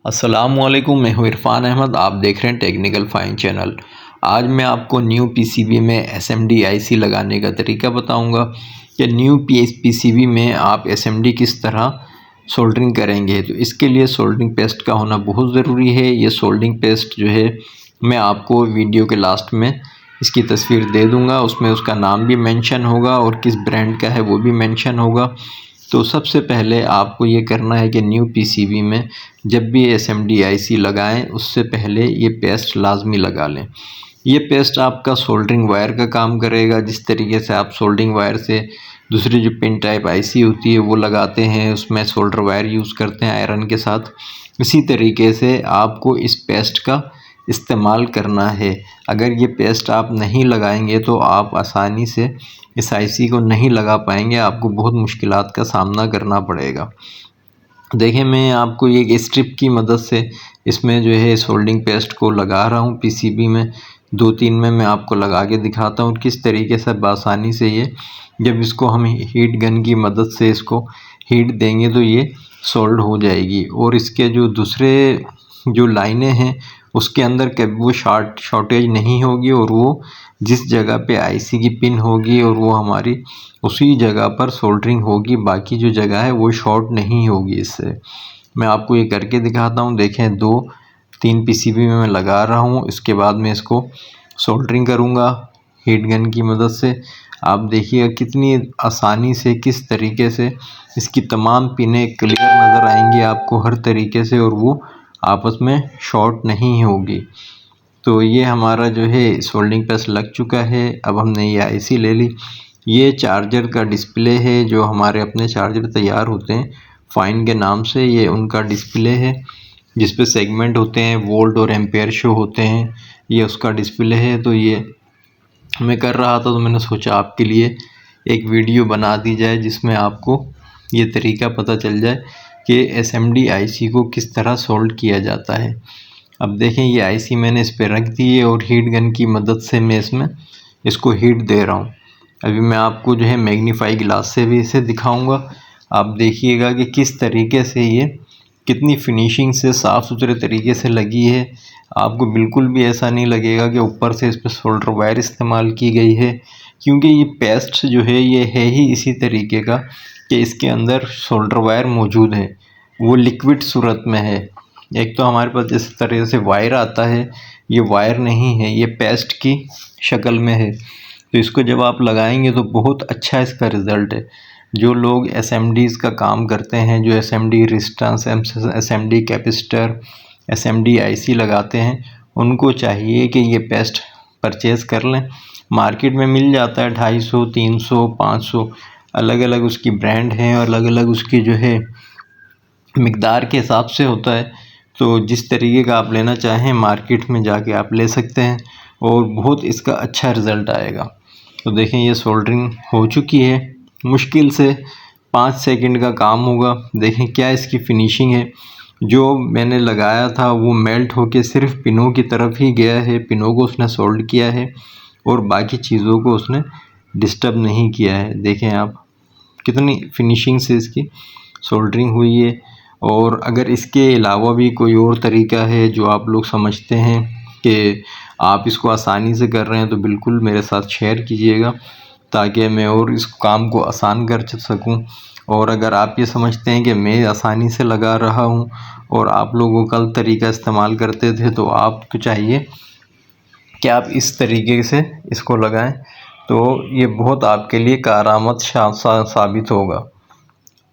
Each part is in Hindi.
अस्सलामुअलैकुम, मैं हूँ इरफान अहमद। आप देख रहे हैं टेक्निकल फाइन चैनल। आज मैं आपको न्यू पीसीबी में एसएमडी आईसी लगाने का तरीका बताऊंगा कि न्यू पीसीबी में आप एसएमडी किस तरह सोल्डरिंग करेंगे। तो इसके लिए सोल्डरिंग पेस्ट का होना बहुत ज़रूरी है। ये सोल्डरिंग पेस्ट जो है मैं आपको वीडियो के लास्ट में इसकी तस्वीर दे दूँगा, उसमें उसका नाम भी मेंशन होगा और किस ब्रांड का है वो भी मेंशन होगा। तो सबसे पहले आपको ये करना है कि न्यू पीसीबी में जब भी एसएमडी आईसी लगाएं उससे पहले ये पेस्ट लाजमी लगा लें। ये पेस्ट आपका सोल्डरिंग वायर का काम करेगा। जिस तरीके से आप सोल्डरिंग वायर से दूसरी जो पिन टाइप आईसी होती है वो लगाते हैं, उसमें सोल्डर वायर यूज़ करते हैं आयरन के साथ, इसी तरीके से आपको इस पेस्ट का इस्तेमाल करना है। अगर ये पेस्ट आप नहीं लगाएंगे तो आप आसानी से इस आईसी को नहीं लगा पाएंगे, आपको बहुत मुश्किलात का सामना करना पड़ेगा। देखें, मैं आपको एक स्ट्रिप की मदद से इसमें जो है सोल्डरिंग पेस्ट को लगा रहा हूँ पीसीबी में। 2-3 में मैं आपको लगा के दिखाता हूँ किस तरीके से आसानी से ये, जब इसको हम हीट गन की मदद से इसको हीट देंगे तो ये सोल्ड हो जाएगी। और इसके जो दूसरे जो लाइनें हैं उसके अंदर कभी वो शॉर्टेज नहीं होगी, और वो जिस जगह पे आईसी की पिन होगी और वो हमारी उसी जगह पर सोल्डरिंग होगी, बाकी जो जगह है वो शॉर्ट नहीं होगी। इससे मैं आपको ये करके दिखाता हूँ। देखें, 2-3 पीसीबी में मैं लगा रहा हूँ, इसके बाद मैं इसको सोल्डरिंग करूँगा हीट गन की मदद से। आप देखिएगा कितनी आसानी से, किस तरीके से इसकी तमाम पिनें क्लियर नज़र आएंगी आपको हर तरीके से, और वो आपस में शॉर्ट नहीं होगी। तो ये हमारा जो है सोल्डरिंग पेस्ट लग चुका है। अब हमने ये आईसी ले ली। ये चार्जर का डिस्प्ले है, जो हमारे अपने चार्जर तैयार होते हैं फाइन के नाम से, ये उनका डिस्प्ले है जिस पे सेगमेंट होते हैं, वोल्ट और एम्पेयर शो होते हैं, ये उसका डिस्प्ले है। तो ये मैं कर रहा था तो मैंने सोचा आपके लिए एक वीडियो बना दी जाए जिसमें आपको ये तरीका पता चल जाए कि एसएमडी आईसी को किस तरह सोल्ड किया जाता है। अब देखें, ये आईसी मैंने इस पर रख दी है और हीट गन की मदद से मैं इसमें इसको हीट दे रहा हूँ। अभी मैं आपको जो है मैग्नीफाई ग्लास से भी इसे दिखाऊंगा। आप देखिएगा कि किस तरीके से ये कितनी फिनिशिंग से साफ़ सुथरे तरीके से लगी है। आपको बिल्कुल भी ऐसा नहीं लगेगा कि ऊपर से इस पर सोल्डर वायर इस्तेमाल की गई है, क्योंकि ये पेस्ट जो है ये है ही इसी तरीके का कि इसके अंदर सोल्डर वायर मौजूद है, वो लिक्विड सूरत में है। एक तो हमारे पास जिस तरह से वायर आता है ये वायर नहीं है, ये पेस्ट की शक्ल में है। तो इसको जब आप लगाएंगे तो बहुत अच्छा इसका रिज़ल्ट है। जो लोग एसएमडीज़ का काम करते हैं, जो SMD resistance, SMD capacitor, SMD IC लगाते हैं, उनको चाहिए कि ये पेस्ट परचेज़ कर लें। मार्केट में मिल जाता है 250, 300, 500, अलग अलग उसकी ब्रांड हैं और अलग अलग उसकी जो है मिकदार के हिसाब से होता है। तो जिस तरीके का आप लेना चाहें मार्केट में जाके आप ले सकते हैं और बहुत इसका अच्छा रिज़ल्ट आएगा। तो देखें, ये सोल्डरिंग हो चुकी है। मुश्किल से 5 सेकंड का काम होगा। देखें क्या इसकी फिनिशिंग है। जो मैंने लगाया था वो मेल्ट होके सिर्फ पिनों की तरफ ही गया है, पिनों को उसने सोल्ड किया है और बाकी चीज़ों को उसने डिस्टर्ब नहीं किया है। देखें आप कितनी फिनिशिंग से इसकी सोल्डरिंग हुई है। और अगर इसके अलावा भी कोई और तरीका है जो आप लोग समझते हैं कि आप इसको आसानी से कर रहे हैं तो बिल्कुल मेरे साथ शेयर कीजिएगा, ताकि मैं और इस काम को आसान कर सकूं। और अगर आप ये समझते हैं कि मैं आसानी से लगा रहा हूं और आप लोगों का तरीका इस्तेमाल करते थे, तो आपको चाहिए कि आप इस तरीके से इसको लगाएं, तो ये बहुत आपके लिए कारआमद साबित होगा।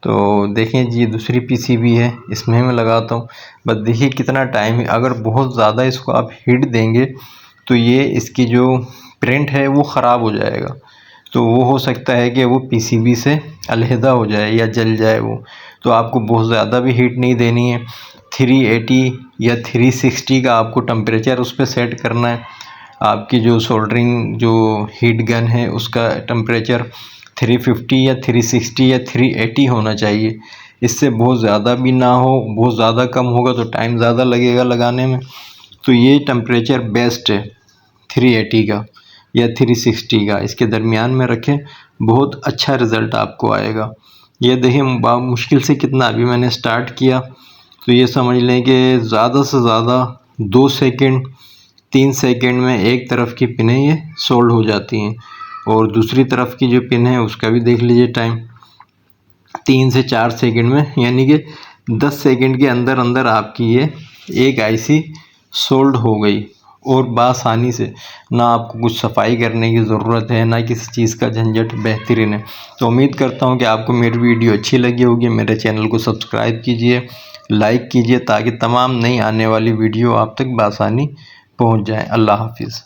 तो देखें जी, दूसरी पीसीबी है, इसमें मैं लगाता हूँ। बस देखिए कितना टाइम है। अगर बहुत ज़्यादा इसको आप हीट देंगे तो ये इसकी जो प्रिंट है वो ख़राब हो जाएगा। तो वो हो सकता है कि वो पीसीबी से अलहदा हो जाए या जल जाए वो। तो आपको बहुत ज़्यादा भी हीट नहीं देनी है। 380 या 360 का आपको टेम्परेचर उस पर सेट करना है। आपकी जो सोल्डरिंग जो हीट गन है उसका टेम्परेचर 350 या 360 या 380 होना चाहिए। इससे बहुत ज़्यादा भी ना हो, बहुत ज़्यादा कम होगा तो टाइम ज़्यादा लगेगा लगाने में। तो ये टेम्परेचर बेस्ट है 380 का या 360 का, इसके दरमियान में रखें, बहुत अच्छा रिज़ल्ट आपको आएगा। ये देखिए मुश्किल से कितना, अभी मैंने स्टार्ट किया तो ये समझ लें कि ज़्यादा से ज़्यादा 2 सेकंड 3 सेकंड में एक तरफ की पिनें ये सोल्ड हो जाती हैं और दूसरी तरफ की जो पिन है उसका भी देख लीजिए टाइम 3 से 4 सेकंड में, यानी कि 10 सेकंड के अंदर अंदर आपकी ये एक आईसी सोल्ड हो गई और बआसानी से। ना आपको कुछ सफाई करने की ज़रूरत है, ना किसी चीज़ का झंझट, बेहतरीन है। तो उम्मीद करता हूँ कि आपको मेरी वीडियो अच्छी लगी होगी। मेरे चैनल को सब्सक्राइब कीजिए, लाइक कीजिए ताकि तमाम नई आने वाली वीडियो आप तक बआसानी पहुँच जाए। अल्लाह हाफिज़।